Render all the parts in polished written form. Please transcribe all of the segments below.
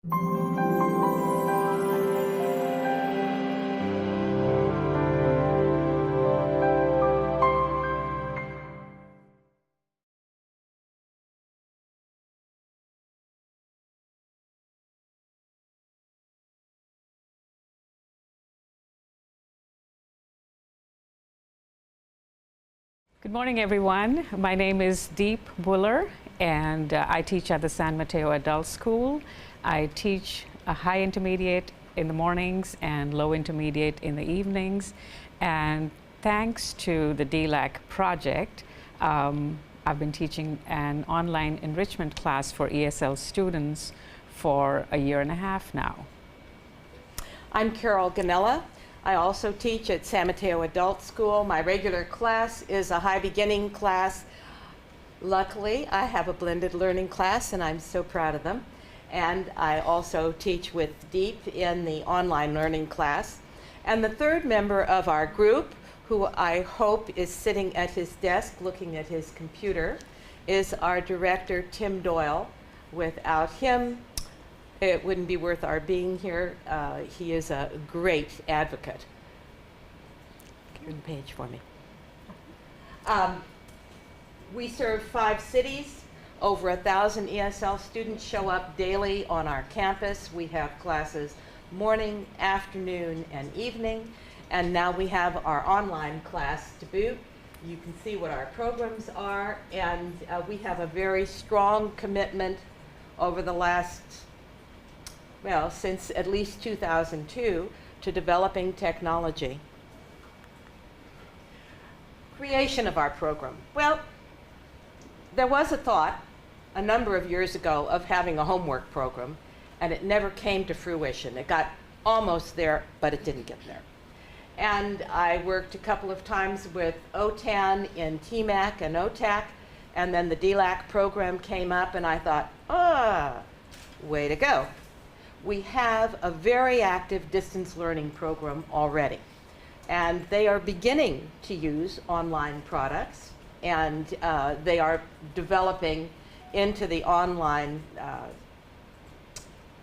Good morning, everyone. My name is Bhullar, and I teach at the San Mateo Adult School. I teach a high intermediate in the mornings and low intermediate in the evenings. And thanks to the DLAC project, I've been teaching an online enrichment class for ESL students for a year and a half now. I'm Gonella. I also teach at San Mateo Adult School. My regular class is a high beginning class. Luckily, I have a blended learning class, and I'm so proud of them. And I also teach with Deep in the online learning class. And the third member of our group, who I hope is sitting at his desk looking at his computer, is our director, Tim Doyle. Without him, it wouldn't be worth our being here. He is a great advocate. Turn the page for me. We serve 5 cities. Over 1,000 ESL students show up daily on our campus. We have classes morning, afternoon, and evening. And now we have our online class to boot. You can see what our programs are. And we have a very strong commitment over the last, well, since at least 2002, to developing technology. Creation of our program. Well, there was a thought a number of years ago of having a homework program, and it never came to fruition. It got almost there, but it didn't get there. And I worked a couple of times with OTAN in TMAC and OTAC, and then the DLAC program came up, and I thought, way to go. We have a very active distance learning program already, and they are beginning to use online products, and they are developing into the online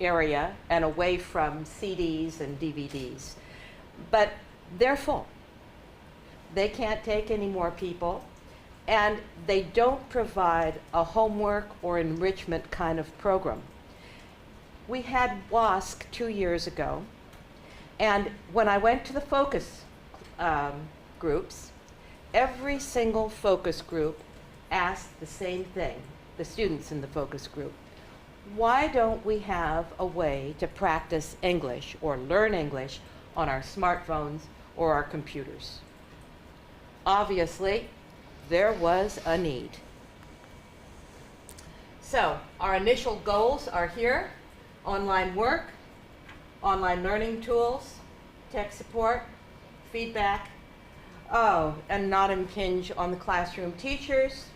area and away from CDs and DVDs. But they're full. They can't take any more people, and they don't provide a homework or enrichment kind of program. We had WASC 2 years ago, and when I went to the focus groups, every single focus group asked the same thing, the students in the focus group. Why don't we have a way to practice English or learn English on our smartphones or our computers? Obviously, there was a need. So our initial goals are here: online work, online learning tools, tech support, feedback, and not impinge on the classroom teachers,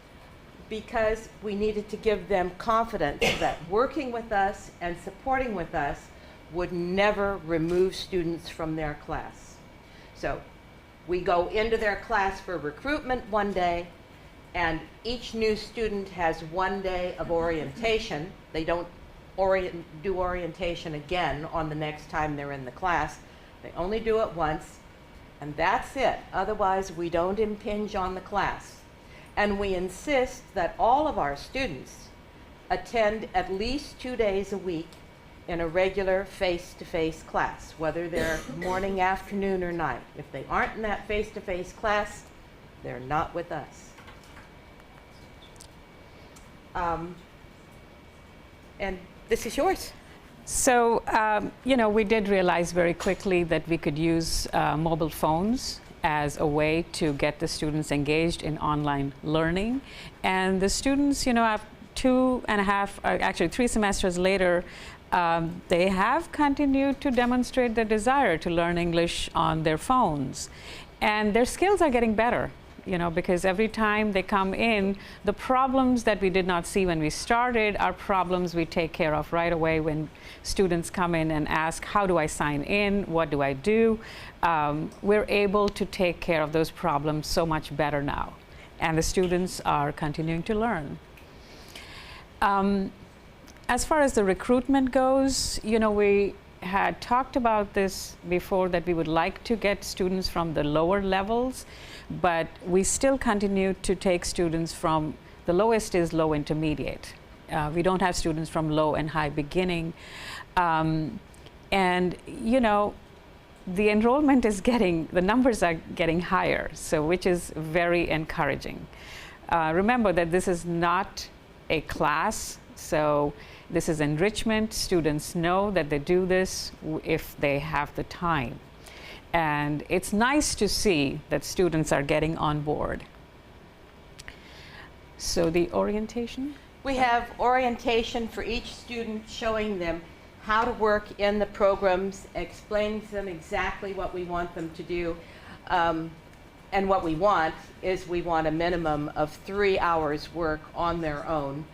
because we needed to give them confidence that working with us and supporting with us would never remove students from their class. So we go into their class for recruitment one day, and each new student has 1 day of orientation. They don't do orientation again on the next time they're in the class. They only do it once, and that's it. Otherwise, we don't impinge on the class. And we insist that all of our students attend at least 2 days a week in a regular face-to-face class, whether they're morning, afternoon, or night. If they aren't in that face-to-face class, they're not with us. And this is yours. So, we did realize very quickly that we could use mobile phones as a way to get the students engaged in online learning. And the students, after 2.5, actually 3 semesters later, they have continued to demonstrate their desire to learn English on their phones. And their skills are getting better, because every time they come in, the problems that we did not see when we started are problems we take care of right away when students come in and ask, how do I sign in? What do I do? We're able to take care of those problems so much better now. And the students are continuing to learn. As far as the recruitment goes, you know, we had talked about this before, that we would like to get students from the lower levels, but we still continue to take students from, the lowest is low intermediate. We don't have students from low and high beginning. And, you know, the enrollment is the numbers are getting higher, so which is very encouraging. Remember that this is not a class, so this is enrichment. Students know that they do this if they have the time. And it's nice to see that students are getting on board. So the orientation? We have orientation for each student, showing them how to work in the programs, explaining to them exactly what we want them to do. And what we want is we want a minimum of 3 hours work on their own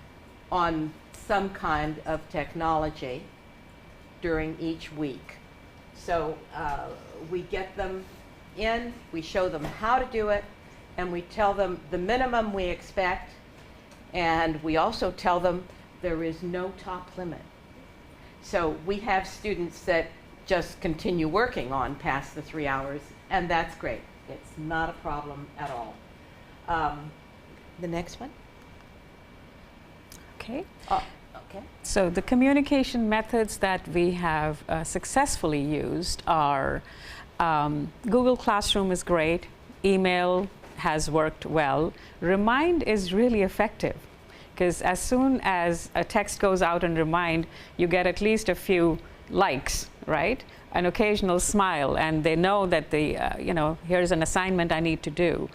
on some kind of technology during each week. So we get them in, we show them how to do it, and we tell them the minimum we expect, and we also tell them there is no top limit. So we have students that just continue working on past the 3 hours, and that's great. It's not a problem at all. The next one? Okay. Okay. So the communication methods that we have successfully used are Google Classroom is great, email has worked well, Remind is really effective, because as soon as a text goes out and Remind, you get at least a few likes, right? An occasional smile, and they know that you know, here's an assignment I need to do.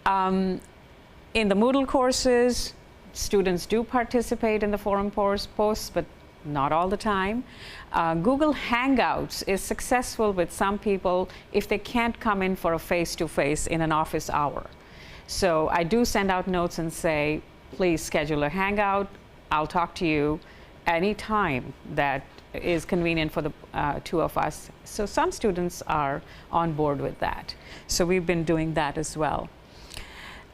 In the Moodle courses, students do participate in the forum posts, but not all the time. Google Hangouts is successful with some people if they can't come in for a face-to-face in an office hour. So I do send out notes and say, please schedule a Hangout. I'll talk to you any time that is convenient for the two of us. So some students are on board with that. So we've been doing that as well.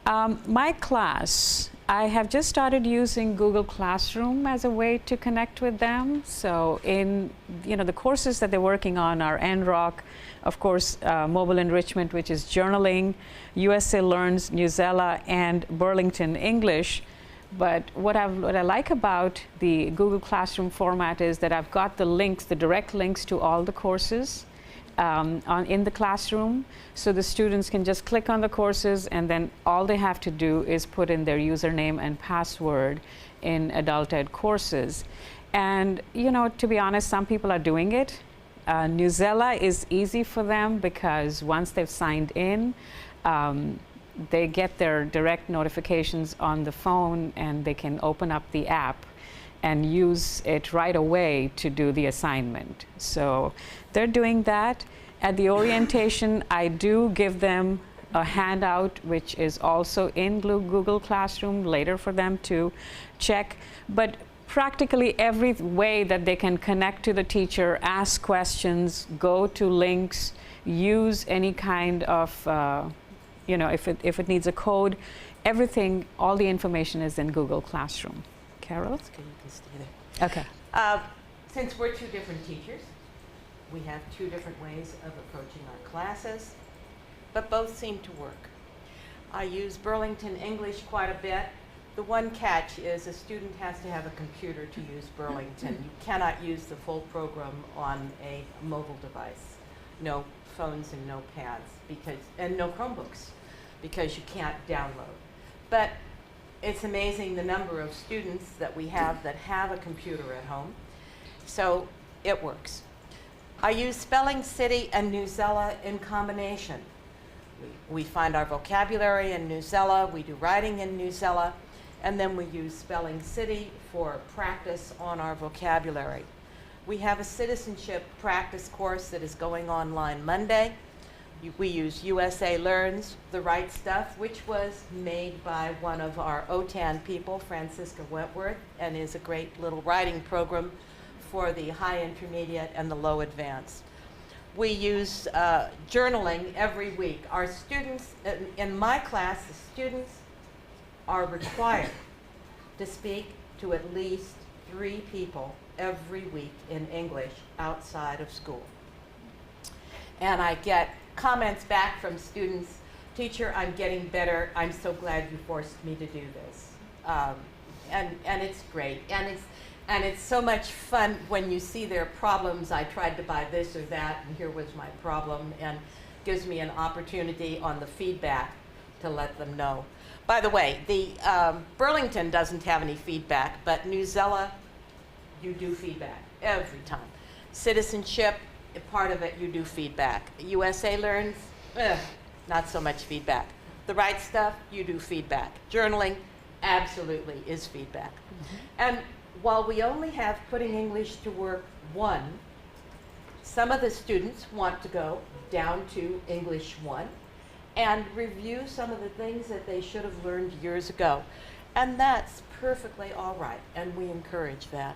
My class, I have just started using Google Classroom as a way to connect with them. So in, you know, the courses that they're working on are NROC, of course, mobile enrichment, which is journaling, USA Learns, Newsella, and Burlington English. But what I like about the Google Classroom format is that I've got the links, the direct links to all the courses in the classroom. So the students can just click on the courses, and then all they have to do is put in their username and password in adult ed courses. And, you know, to be honest, some people are doing it. Newsella is easy for them because once they've signed in, they get their direct notifications on the phone, and they can open up the app and use it right away to do the assignment. So they're doing that. At the orientation, I do give them a handout, which is also in Google Classroom later for them to check. But practically every way that they can connect to the teacher, ask questions, go to links, use any kind of you know, if it needs a code, everything, all the information is in Google Classroom. Carol? That's good, you can stay there. Okay. Since we're two different teachers, we have two different ways of approaching our classes, but both seem to work. I use Burlington English quite a bit. The one catch is a student has to have a computer to use Burlington. You cannot use the full program on a mobile device. No phones and no pads, and no Chromebooks, because you can't download. But it's amazing the number of students that we have that have a computer at home. So it works. I use Spelling City and Newsella in combination. We find our vocabulary in Newsella, we do writing in Newsella, and then we use Spelling City for practice on our vocabulary. We have a citizenship practice course that is going online Monday. We use USA Learns, The Right Stuff, which was made by one of our OTAN people, Francisca Wentworth, and is a great little writing program for the high intermediate and the low advanced. We use journaling every week. Our students, in my class, the students are required to speak to at least 3 people every week in English outside of school. And I get comments back from students, "Teacher, I'm getting better. I'm so glad you forced me to do this." And it's great. And it's so much fun when you see their problems. "I tried to buy this or that, and here was my problem," and gives me an opportunity on the feedback to let them know. By the way, the Burlington doesn't have any feedback, but Newsella, you do feedback every time. Citizenship, a part of it, you do feedback. USA Learns, not so much feedback. The Right Stuff, you do feedback. Journaling, absolutely is feedback. And while we only have Putting English to Work 1, some of the students want to go down to English 1 and review some of the things that they should have learned years ago. And that's perfectly all right, and we encourage that.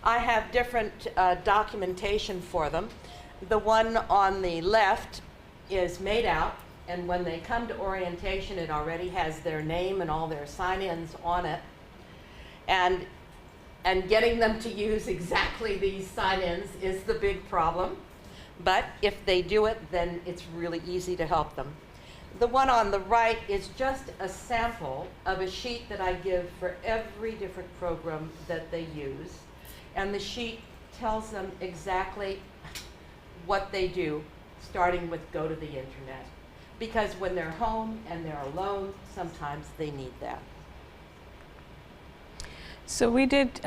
I have different documentation for them. The one on the left is made out, and when they come to orientation, it already has their name and all their sign-ins on it. And getting them to use exactly these sign-ins is the big problem. But if they do it, then it's really easy to help them. The one on the right is just a sample of a sheet that I give for every different program that they use. And the sheet tells them exactly what they do, starting with go to the internet. Because when they're home and they're alone, sometimes they need that. So we did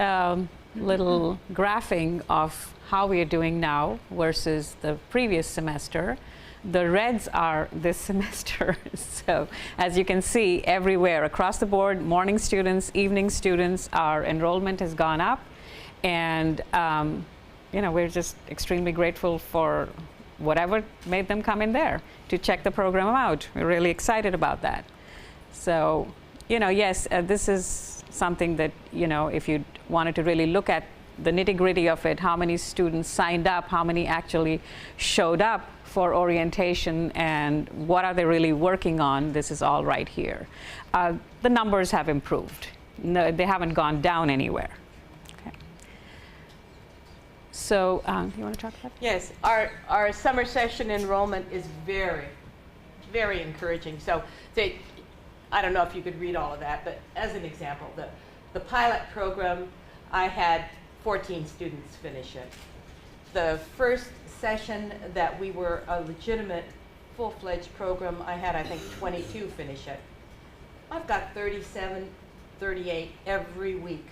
little graphing of how we are doing now versus the previous semester. The reds are this semester. So as you can see, everywhere across the board, morning students, evening students, our enrollment has gone up. And we're just extremely grateful for whatever made them come in there to check the program out. We're really excited about that. So, yes, this is something that, if you wanted to really look at the nitty-gritty of it, how many students signed up, how many actually showed up for orientation, and what are they really working on, this is all right here. The numbers have improved. No, they haven't gone down anywhere. Okay. So, do you want to talk about that? Yes, our summer session enrollment is very, very encouraging. So, I don't know if you could read all of that, but as an example, the pilot program, I had 14 students finish it. The first session that we were a legitimate, full-fledged program, I had, I think, 22 finish it. I've got 37, 38 every week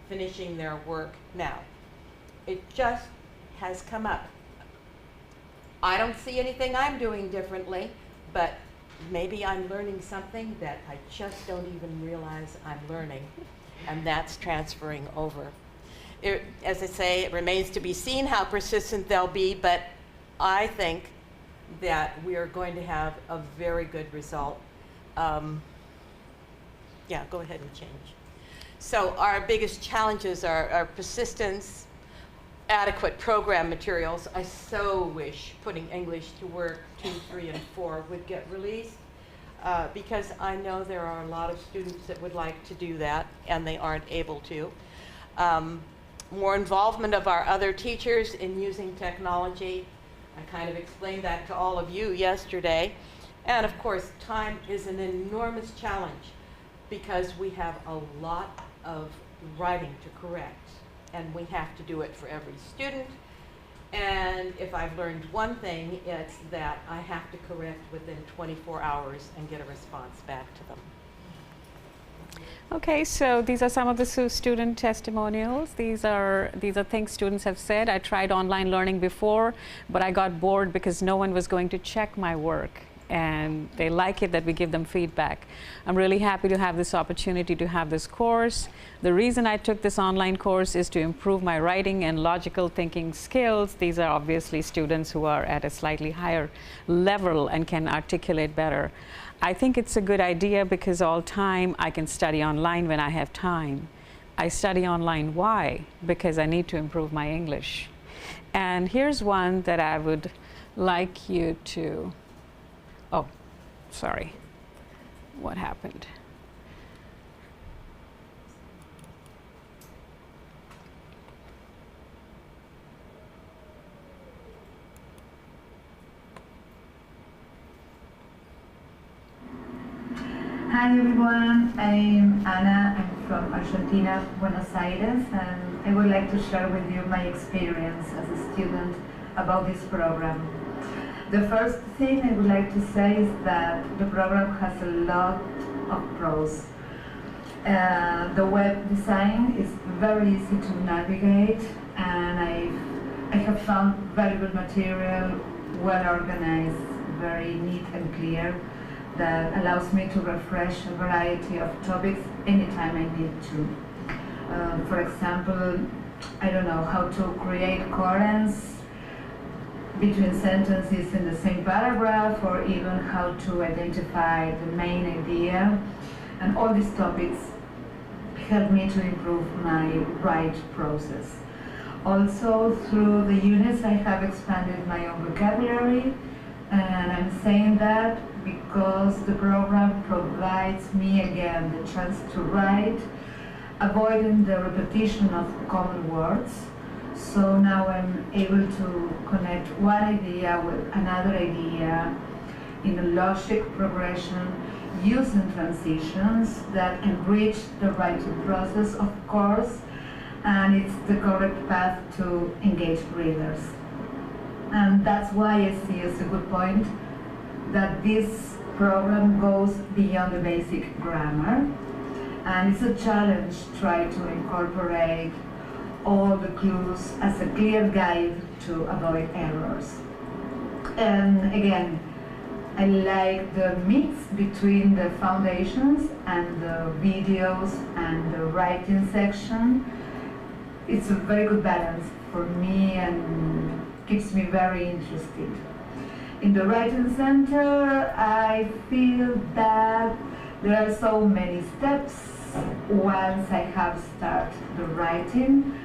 finishing their work now. It just has come up. I don't see anything I'm doing differently, but maybe I'm learning something that I just don't even realize I'm learning, and that's transferring over. As I say, it remains to be seen how persistent they'll be, but I think that we are going to have a very good result. Yeah, go ahead and change. So our biggest challenges are persistence, adequate program materials. I so wish Putting English to Work 2, 3, and 4 would get released because I know there are a lot of students that would like to do that and they aren't able to. More involvement of our other teachers in using technology. I kind of explained that to all of you yesterday. And of course, time is an enormous challenge because we have a lot of writing to correct, and we have to do it for every student. And if I've learned one thing, it's that I have to correct within 24 hours and get a response back to them. Okay, so these are some of the student testimonials. These are things students have said. I tried online learning before, but I got bored because no one was going to check my work. And they like it that we give them feedback. I'm really happy to have this opportunity to have this course. The reason I took this online course is to improve my writing and logical thinking skills. These are obviously students who are at a slightly higher level and can articulate better. I think it's a good idea because all time I can study online when I have time. I study online. Why? Because I need to improve my English. And here's one that I would like you to, oh, sorry, what happened? Hi everyone, I'm Ana. I'm from Argentina, Buenos Aires, and I would like to share with you my experience as a student about this program. The first thing I would like to say is that the program has a lot of pros. The web design is very easy to navigate, and I have found very good material, well organized, very neat and clear, that allows me to refresh a variety of topics anytime I need to. For example, I don't know how to create coherence between sentences in the same paragraph, or even how to identify the main idea. And all these topics help me to improve my write process. Also, through the units, I have expanded my own vocabulary, and I'm saying that because the program provides me again the chance to write, avoiding the repetition of common words. So now I'm able to connect one idea with another idea in a logic progression, using transitions that enrich the writing process, of course, and it's the correct path to engage readers. And that's why I see as a good point that this program goes beyond the basic grammar, and it's a challenge to try to incorporate all the clues as a clear guide to avoid errors. And again, I like the mix between the foundations and the videos and the writing section. It's a very good balance for me and keeps me very interested. In the writing center, I feel that there are so many steps once I have started the writing,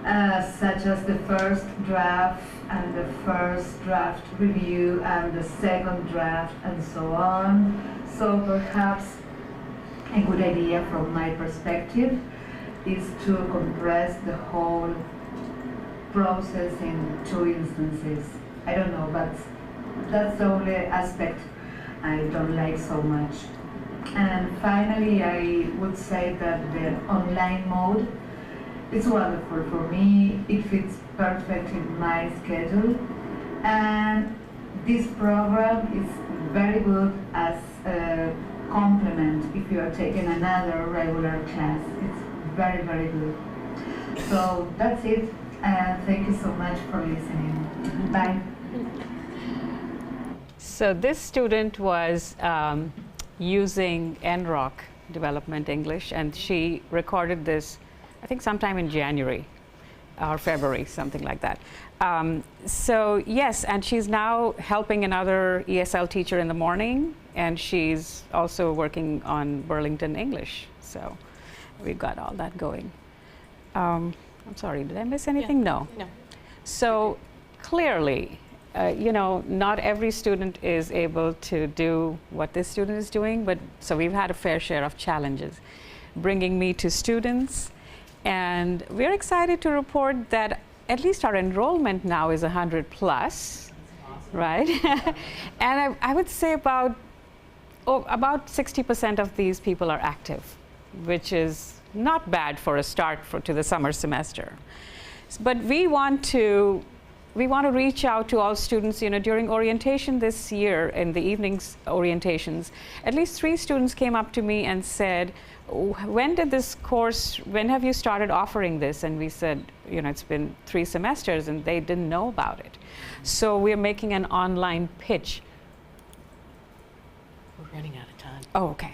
such as the first draft and the first draft review and the second draft and so on. So perhaps a good idea from my perspective is to compress the whole process in 2 instances. I don't know, but that's the only aspect I don't like so much. And finally, I would say that the online mode is wonderful for me. It fits perfect in my schedule. And this program is very good as a complement if you are taking another regular class. It's very, very good. So that's it. Thank you so much for listening. Bye. So this student was using NROC, Development English, and she recorded this, I think sometime in January or February, something like that. So yes, and she's now helping another ESL teacher in the morning, and she's also working on Burlington English. So we've got all that going. I'm sorry, did I miss anything? Yeah. No. So clearly, you know, not every student is able to do what this student is doing, but so we've had a fair share of challenges bringing me to students, and we're excited to report that at least our enrollment now is 100 plus, awesome. Right? And I would say about 60% of these people are active, which is not bad for a start to the summer semester. But we want to reach out to all students. You know, during orientation this year, in the evenings orientations, at least 3 students came up to me and said, when have you started offering this? And we said, you know, it's been 3 semesters, and they didn't know about it. So we're making an online pitch. We're running out of time. Oh, okay.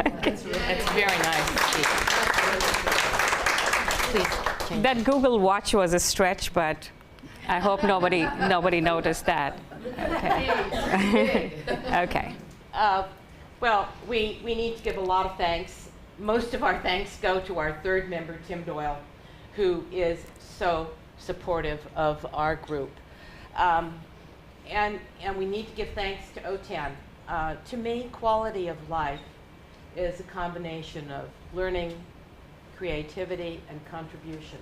It's very nice. Please change. That Google Watch was a stretch, but I hope nobody noticed that. Okay. Okay. Well, we need to give a lot of thanks. Most of our thanks go to our third member, Tim Doyle, who is so supportive of our group. And we need to give thanks to OTAN. To me, quality of life is a combination of learning, creativity, and contribution.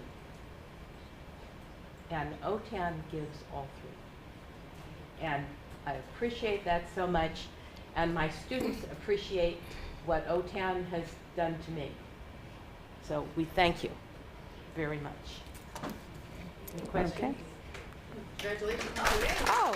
And OTAN gives all three. And I appreciate that so much, and my students appreciate what OTAN has done to me. So we thank you very much. Any questions? Okay. Congratulations. Oh.